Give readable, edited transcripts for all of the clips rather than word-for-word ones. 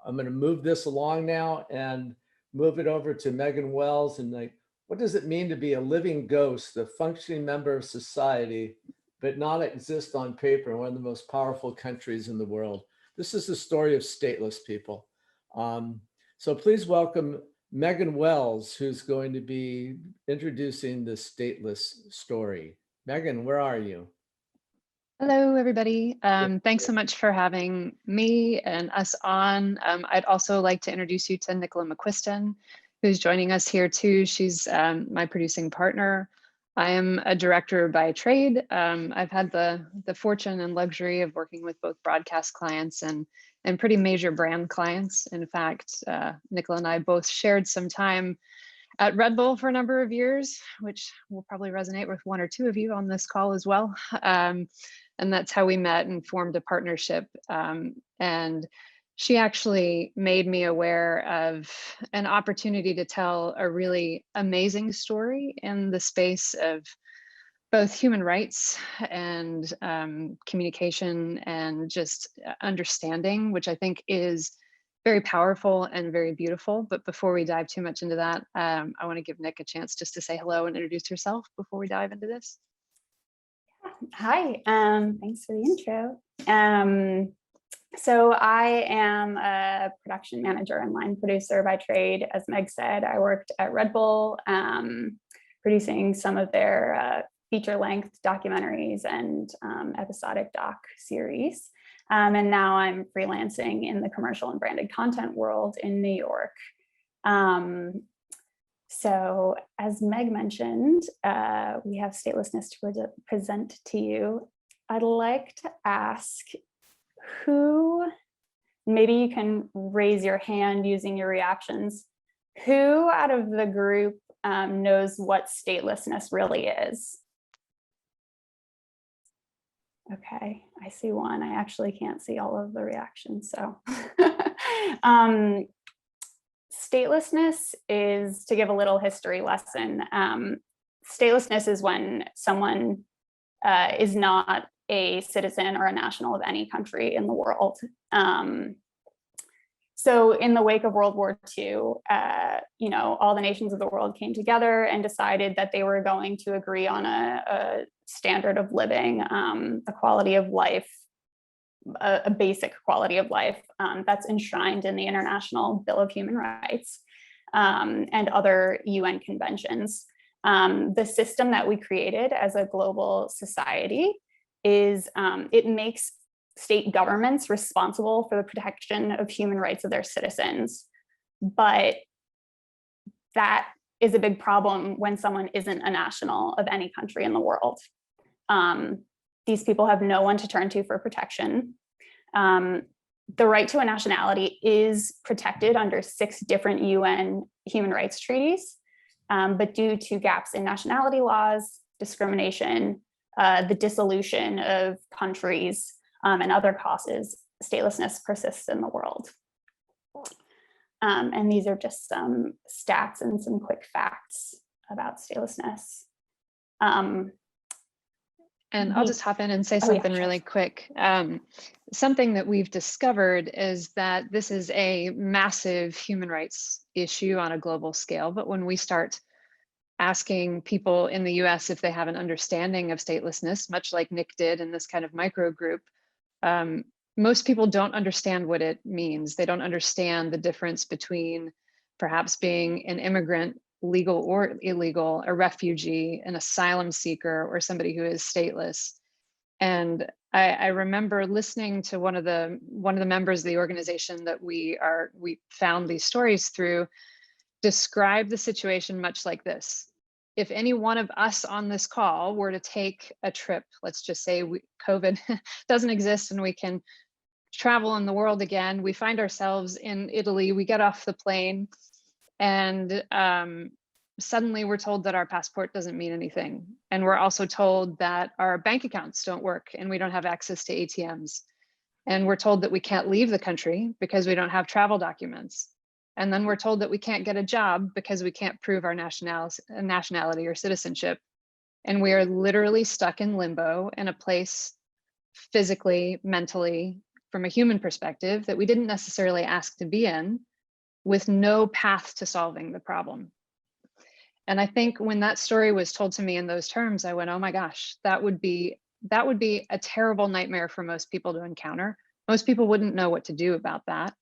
I'm going to move this along now and move it over to Megan Wells. And like, what does it mean to be a living ghost, a functioning member of society, but not exist on paper in one of the most powerful countries in the world? This is the story of stateless people. So please welcome Megan Wells, who's going to be introducing the stateless story. Megan, where are you? Hello, everybody. Thanks so much for having me and us on. I'd also like to introduce you to Nicola McQuiston, who's joining us here too. She's my producing partner. I am a director by trade. I've had the fortune and luxury of working with both broadcast clients and pretty major brand clients. In fact, Nicola and I both shared some time at Red Bull for a number of years, which will probably resonate with one or two of you on this call as well. And that's how we met and formed a partnership. And she actually made me aware of an opportunity to tell a really amazing story in the space of both human rights and communication and just understanding, which I think is very powerful and very beautiful. But before we dive too much into that, I want to give Nick a chance just to say hello and introduce herself before we dive into this. Hi, thanks for the intro. So I am a production manager and line producer by trade. As Meg said, I worked at Red Bull, producing some of their feature-length documentaries and episodic doc series. And now I'm freelancing in the commercial and branded content world in New York. So as Meg mentioned, we have Statelessness to present to you. I'd like to ask who, maybe you can raise your hand using your reactions, who out of the group knows what statelessness really is? Okay, I see one. I actually can't see all of the reactions, so. Statelessness is, to give a little history lesson, statelessness is when someone is not a citizen or a national of any country in the world. So in the wake of World War II, all the nations of the world came together and decided that they were going to agree on a standard of living, a quality of life, a basic quality of life that's enshrined in the International Bill of Human Rights and other UN conventions. The system that we created as a global society is, it makes state governments responsible for the protection of human rights of their citizens. But that is a big problem when someone isn't a national of any country in the world. These people have no one to turn to for protection. The right to a nationality is protected under 6 different UN human rights treaties, but due to gaps in nationality laws, discrimination, the dissolution of countries, and other causes, statelessness persists in the world. And these are just some stats and some quick facts about statelessness. And I'll just hop in and say something really quick. Something that we've discovered is that this is a massive human rights issue on a global scale. But when we start asking people in the US if they have an understanding of statelessness, much like Nick did in this kind of micro group, most people don't understand what it means. They don't understand the difference between perhaps being an immigrant, legal or illegal, a refugee, an asylum seeker, or somebody who is stateless. And I remember listening to one of the members of the organization that we found these stories through describe the situation much like this. If any one of us on this call were to take a trip, let's just say COVID doesn't exist and we can travel in the world again, we find ourselves in Italy, we get off the plane, and suddenly we're told that our passport doesn't mean anything. And we're also told that our bank accounts don't work and we don't have access to ATMs. And we're told that we can't leave the country because we don't have travel documents. And then we're told that we can't get a job because we can't prove our nationality or citizenship. And we are literally stuck in limbo in a place physically, mentally, from a human perspective that we didn't necessarily ask to be in, with no path to solving the problem. And I think when that story was told to me in those terms, I went, oh my gosh, that would be a terrible nightmare for most people to encounter. Most people wouldn't know what to do about that.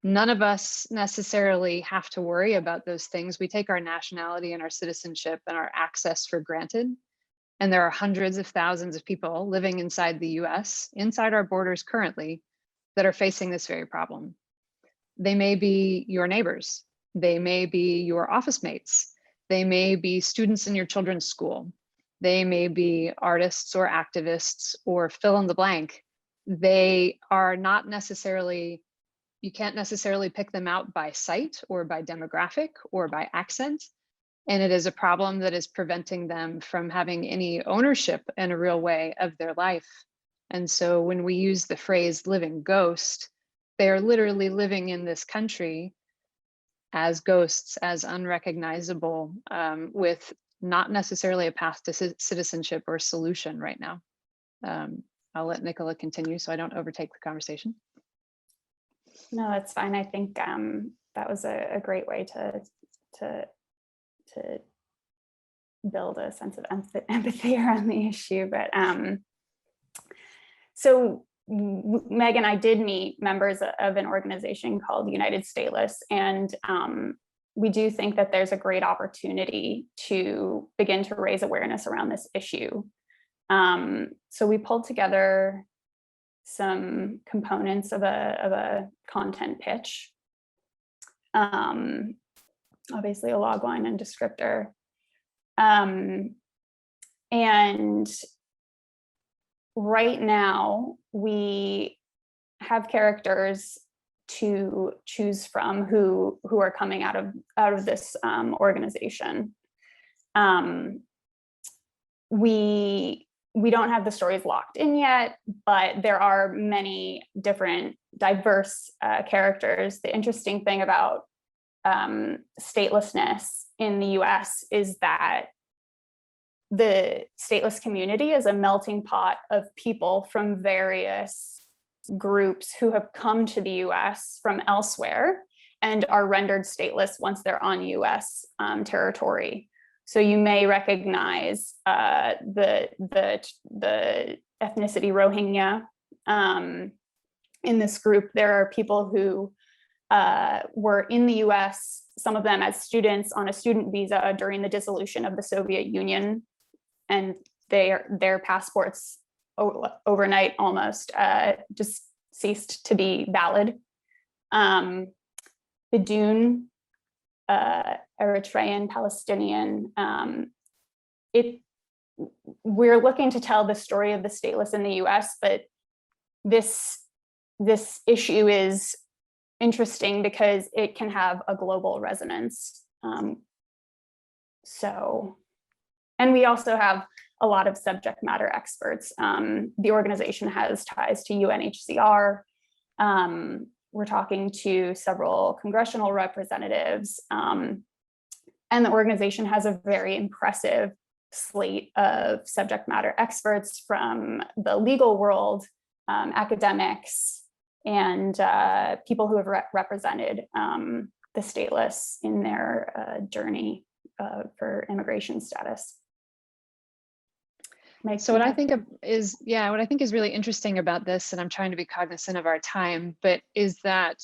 None of us necessarily have to worry about those things. We take our nationality and our citizenship and our access for granted. And there are hundreds of thousands of people living inside the US, inside our borders currently, that are facing this very problem. They may be your neighbors. They may be your office mates. They may be students in your children's school. They may be artists or activists or fill in the blank. They are not necessarily, you can't necessarily pick them out by sight or by demographic or by accent. And it is a problem that is preventing them from having any ownership in a real way of their life. And so when we use the phrase living ghost, they are literally living in this country as ghosts, as unrecognizable, with not necessarily a path to citizenship or solution right now. I'll let Nicola continue so I don't overtake the conversation. No, that's fine. I think that was a great way to build a sense of empathy around the issue. But so Meg and I did meet members of an organization called United Stateless, and we do think that there's a great opportunity to begin to raise awareness around this issue. So we pulled together some components of a content pitch, obviously a log line and descriptor, and right now we have characters to choose from who are coming out of this organization. We don't have the stories locked in yet, but there are many different diverse characters. The interesting thing about statelessness in the US is that the stateless community is a melting pot of people from various groups who have come to the US from elsewhere and are rendered stateless once they're on US territory. So you may recognize the ethnicity Rohingya. In this group, there are people who were in the US, some of them as students on a student visa during the dissolution of the Soviet Union, and their passports overnight almost just ceased to be valid. Bidun, Eritrean, Palestinian. We're looking to tell the story of the stateless in the US, but this issue is interesting because it can have a global resonance. And we also have a lot of subject matter experts. The organization has ties to UNHCR. We're talking to several congressional representatives, and the organization has a very impressive slate of subject matter experts from the legal world, academics, and people who have represented the stateless in their journey for immigration status. So what I think is really interesting about this, and I'm trying to be cognizant of our time, but is that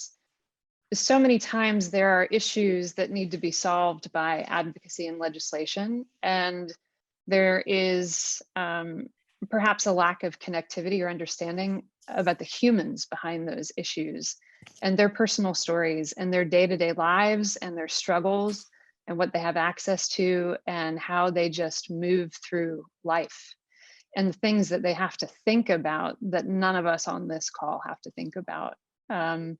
so many times there are issues that need to be solved by advocacy and legislation, and there is perhaps a lack of connectivity or understanding about the humans behind those issues and their personal stories and their day-to-day lives and their struggles and what they have access to and how they just move through life, and the things that they have to think about that none of us on this call have to think about. And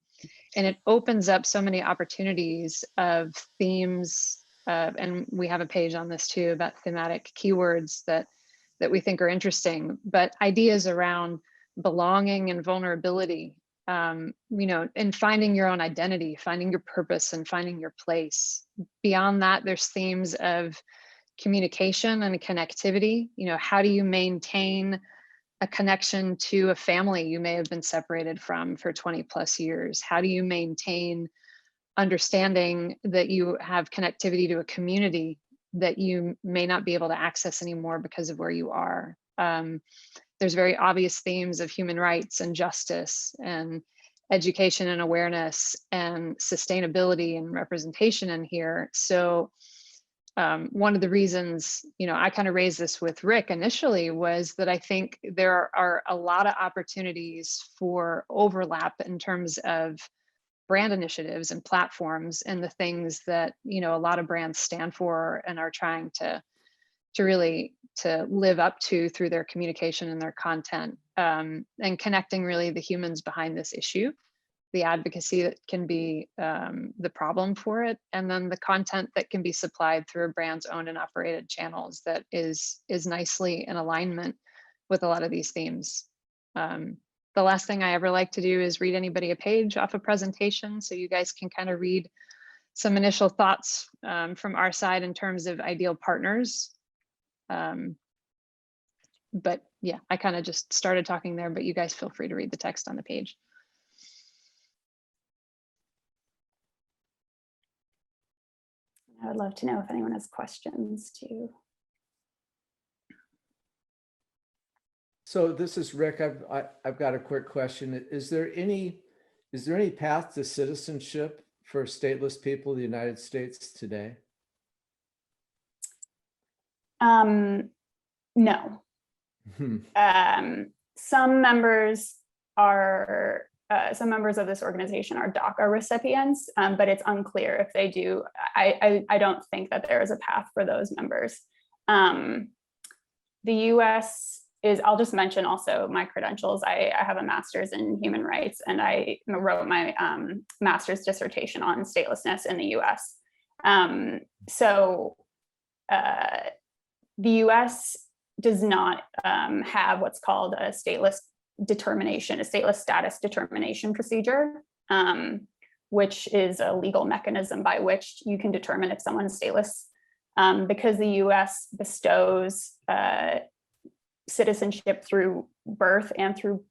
it opens up so many opportunities of themes, and we have a page on this too about thematic keywords that we think are interesting, but ideas around belonging and vulnerability, and finding your own identity, finding your purpose and finding your place. Beyond that, there's themes of communication and connectivity. How do you maintain a connection to a family you may have been separated from for 20 plus years? How do you maintain understanding that you have connectivity to a community that you may not be able to access anymore because of where you are? There's very obvious themes of human rights and justice and education and awareness and sustainability and representation in here. So one of the reasons, I kind of raised this with Rick initially was that I think there are a lot of opportunities for overlap in terms of brand initiatives and platforms and the things that, a lot of brands stand for and are trying to really to live up to through their communication and their content, and connecting really the humans behind this issue, the advocacy that can be the problem for it, and then the content that can be supplied through a brand's owned and operated channels that is nicely in alignment with a lot of these themes. The last thing I ever like to do is read anybody a page off a presentation, so you guys can kind of read some initial thoughts from our side in terms of ideal partners. But yeah, I kind of just started talking there, but you guys feel free to read the text on the page. I would love to know if anyone has questions too. So this is Rick. I've got a quick question. Is there any path to citizenship for stateless people in the United States today? No. Some members of this organization are DACA recipients, but it's unclear if they do. I don't think that there is a path for those members. The US is, I'll just mention also my credentials. I have a master's in human rights, and I wrote my master's dissertation on statelessness in the US. The US does not have what's called a stateless status determination procedure, which is a legal mechanism by which you can determine if someone is stateless. Because the US bestows citizenship through birth and through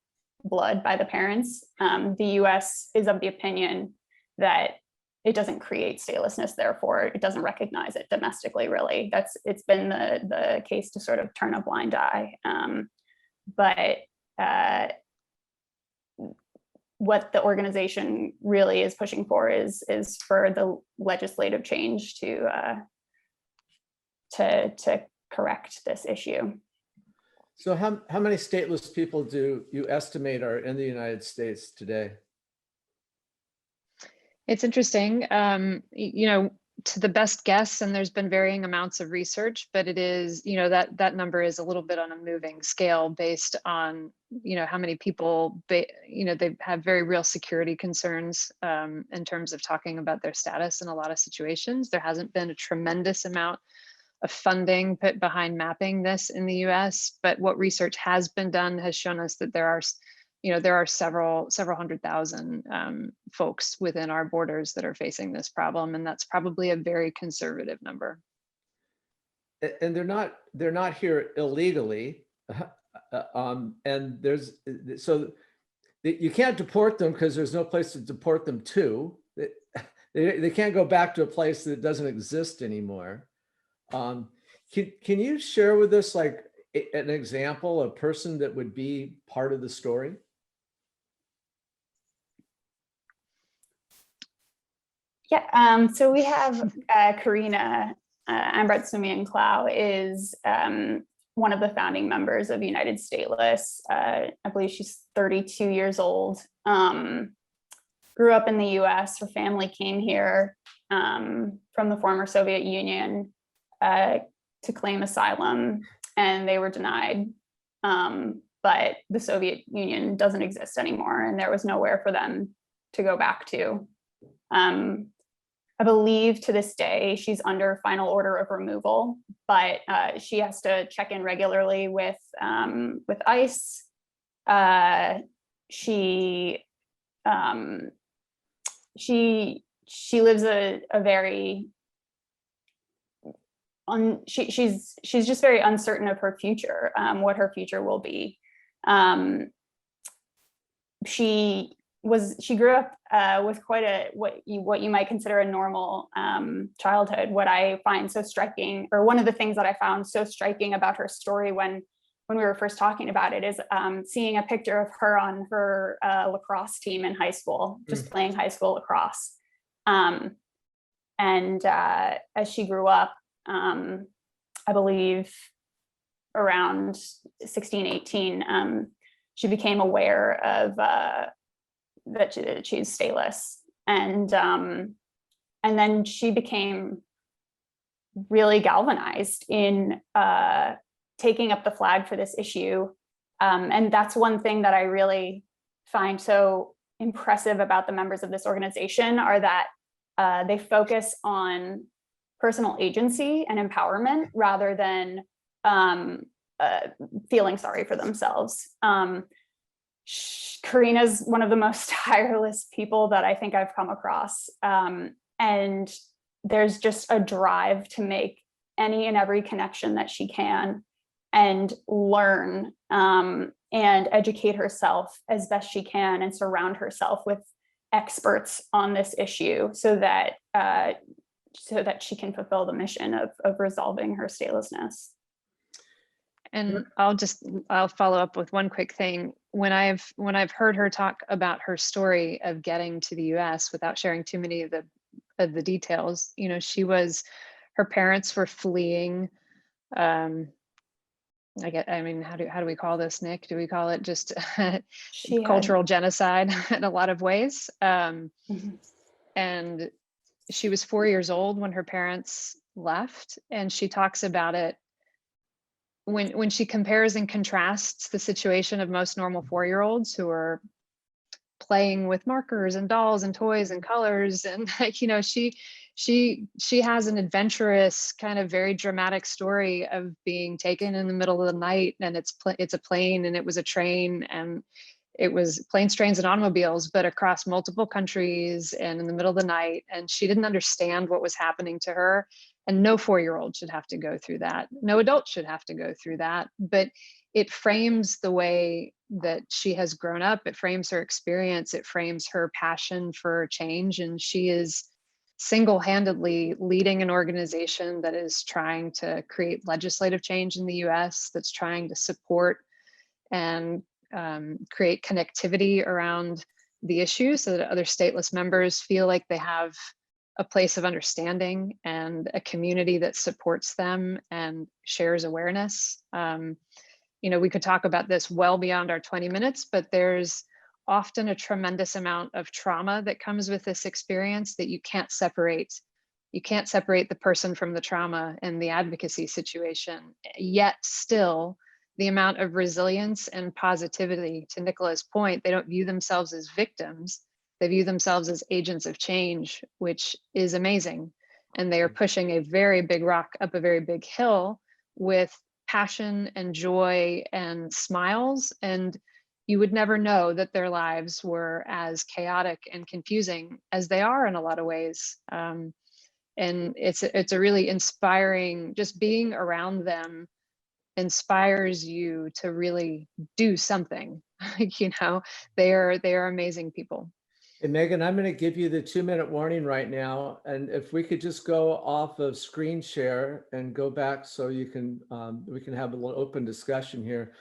blood by the parents, the US is of the opinion that it doesn't create statelessness, therefore it doesn't recognize it domestically, really. It's been the case to sort of turn a blind eye. But what the organization really is pushing for is for the legislative change to correct this issue. So how many stateless people do you estimate are in the United States today? It's interesting, to the best guess, and there's been varying amounts of research, but it is, that number is a little bit on a moving scale based on, how many people, they have very real security concerns in terms of talking about their status in a lot of situations. There hasn't been a tremendous amount of funding put behind mapping this in the US, but what research has been done has shown us that there are several hundred thousand folks within our borders that are facing this problem, and that's probably a very conservative number. And they're not here illegally, and you can't deport them because there's no place to deport them to. They can't go back to a place that doesn't exist anymore. Can you share with us like an example, a person that would be part of the story? Yeah, so we have Karina Ambrat-Sumian-Clow is one of the founding members of United Stateless. I believe she's 32 years old. Grew up in the US. Her family came here from the former Soviet Union to claim asylum, and they were denied. But the Soviet Union doesn't exist anymore, and there was nowhere for them to go back to. I believe to this day she's under final order of removal, but she has to check in regularly with ICE. She lives a very she's just very uncertain of her future, what her future will be. She grew up with quite a what you might consider a normal childhood. What I find so striking, or one of the things that I found so striking about her story when we were first talking about it, is seeing a picture of her on her lacrosse team in high school, just playing high school lacrosse. And as she grew up, I believe around 16, 18, she became aware of that she's stateless, and then she became really galvanized in taking up the flag for this issue, and that's one thing that I really find so impressive about the members of this organization, are that they focus on personal agency and empowerment rather than feeling sorry for themselves. Karina's one of the most tireless people that I think I've come across. And there's just a drive to make any and every connection that she can and learn and educate herself as best she can and surround herself with experts on this issue so that she can fulfill the mission of resolving her statelessness. And I'll follow up with one quick thing. When I've heard her talk about her story of getting to the US without sharing too many of the details, you know, her parents were fleeing. I mean, how do we call this, Nick? Do we call it just cultural genocide in a lot of ways? And she was 4 years old when her parents left, and she talks about it when she compares and contrasts the situation of most normal 4-year-olds who are playing with markers and dolls and toys and colors, and like, you know, she has an adventurous kind of very dramatic story of being taken in the middle of the night, and it's a plane, and it was a train, and it was planes, trains, and automobiles, but across multiple countries and in the middle of the night. And she didn't understand what was happening to her. And no 4-year-old should have to go through that. No adult should have to go through that. But it frames the way that she has grown up. It frames her experience. It frames her passion for change. And she is single-handedly leading an organization that is trying to create legislative change in the US, that's trying to support and create connectivity around the issue so that other stateless members feel like they have a place of understanding and a community that supports them and shares awareness. You know, we could talk about this well beyond our 20 minutes, but there's often a tremendous amount of trauma that comes with this experience that you can't separate. You can't separate the person from the trauma and the advocacy situation. Yet still, the amount of resilience and positivity, to Nicola's point, they don't view themselves as victims. They view themselves as agents of change, which is amazing. And they are pushing a very big rock up a very big hill with passion and joy and smiles. And you would never know that their lives were as chaotic and confusing as they are in a lot of ways. And it's a really inspiring, just being around them inspires you to really do something. You know, they are amazing people. And Megan, I'm going to give you the 2-minute warning right now. And if we could just go off of screen share and go back so you can, we can have a little open discussion here.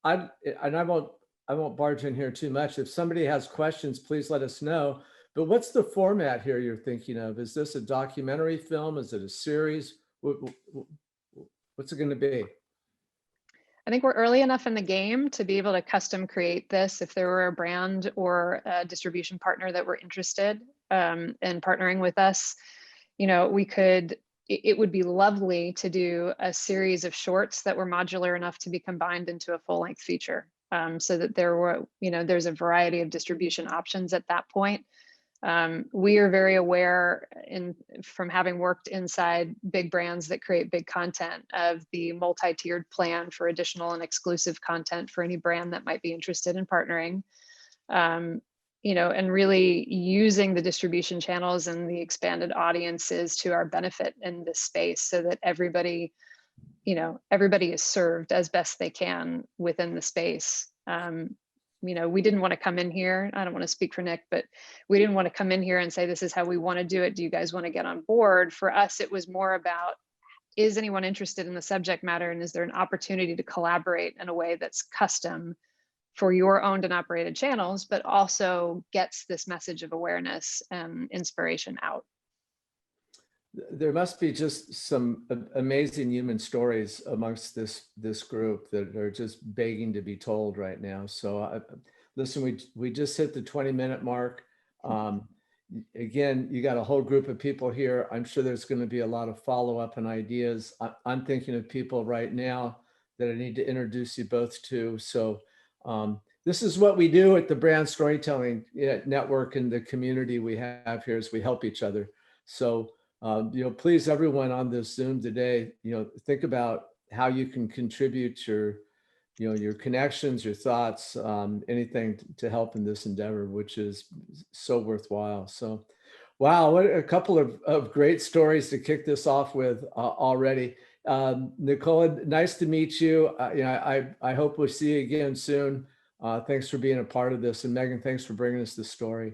I won't barge in here too much. If somebody has questions, please let us know. But what's the format here you're thinking of? Is this a documentary film? Is it a series? What's it going to be? I think we're early enough in the game to be able to custom create this. If there were a brand or a distribution partner that were interested in partnering with us, you know, we could, it would be lovely to do a series of shorts that were modular enough to be combined into a full-length feature, so that there were, you know, there's a variety of distribution options at that point. We are very aware from having worked inside big brands that create big content of the multi-tiered plan for additional and exclusive content for any brand that might be interested in partnering, you know, and really using the distribution channels and the expanded audiences to our benefit in this space so that everybody everybody is served as best they can within the space. We didn't want to come in here. I don't want to speak for Nick, but we didn't want to come in here and say, this is how we want to do it. Do you guys want to get on board? For us, it was more about, is anyone interested in the subject matter? And is there an opportunity to collaborate in a way that's custom for your owned and operated channels, but also gets this message of awareness and inspiration out? There must be just some amazing human stories amongst this group that are just begging to be told right now. So listen, we just hit the 20-minute mark. Again, you got a whole group of people here. I'm sure there's going to be a lot of follow-up and ideas. I'm thinking of people right now that I need to introduce you both to. So this is what we do at the Brand Storytelling Network and the community we have here, is we help each other. So please, everyone on this Zoom today, think about how you can contribute your connections, your thoughts, anything to help in this endeavor, which is so worthwhile. So, wow, what a couple of great stories to kick this off with already. Nicola, nice to meet you. I hope we'll see you again soon. Thanks for being a part of this. And Megan, thanks for bringing us this story.